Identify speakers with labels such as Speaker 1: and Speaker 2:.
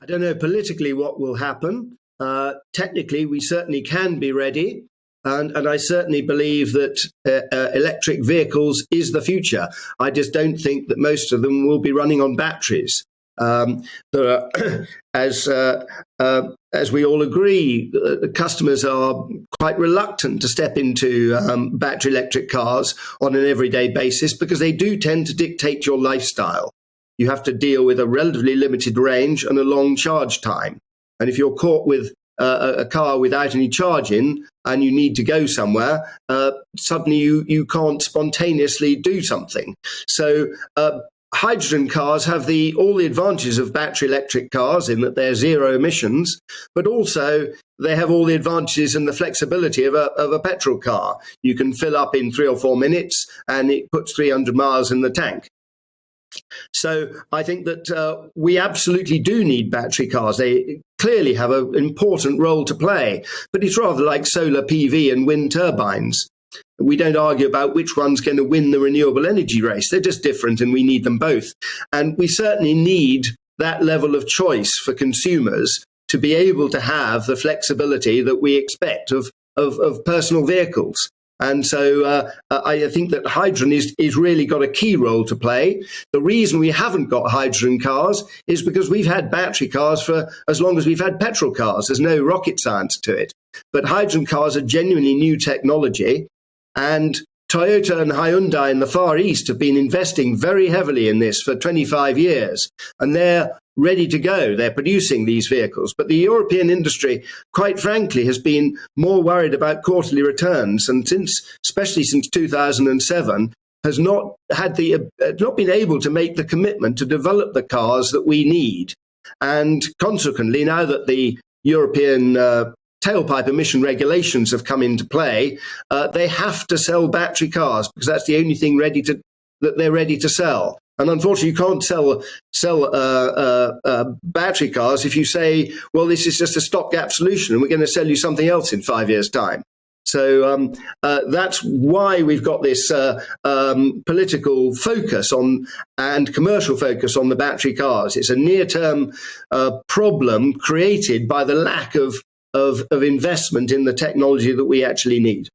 Speaker 1: I don't know politically what will happen. Technically, we certainly can be ready. And I certainly believe that electric vehicles is the future. I just don't think that most of them will be running on batteries. There are, as we all agree, the customers are quite reluctant to step into battery electric cars on an everyday basis because they do tend to dictate your lifestyle. You have to deal with a relatively limited range and a long charge time. And if you're caught with a car without any charging and you need to go somewhere, suddenly you can't spontaneously do something. So hydrogen cars have all the advantages of battery electric cars in that they're zero emissions, but also they have all the advantages and the flexibility of a petrol car. You can fill up in 3 or 4 minutes and it puts 300 miles in the tank. So I think that we absolutely do need battery cars. They clearly have an important role to play, but it's rather like solar PV and wind turbines. We don't argue about which one's going to win the renewable energy race. They're just different and we need them both. And we certainly need that level of choice for consumers to be able to have the flexibility that we expect of personal vehicles. And so I think that hydrogen is really got a key role to play. The reason we haven't got hydrogen cars is because we've had battery cars for as long as we've had petrol cars. There's no rocket science to it. But hydrogen cars are genuinely new technology. And Toyota and Hyundai in the Far East have been investing very heavily in this for 25 years. And they're ready to go. They're producing these vehicles. But the European industry, quite frankly, has been more worried about quarterly returns. And especially since 2007, has not been able to make the commitment to develop the cars that we need. And consequently, now that the European tailpipe emission regulations have come into play, they have to sell battery cars because that's the only thing that they're ready to sell. And unfortunately, you can't sell battery cars if you say, well, this is just a stopgap solution and we're going to sell you something else in 5 years' time. So that's why we've got this political focus on and commercial focus on the battery cars. It's a near-term problem created by the lack of investment in the technology that we actually need.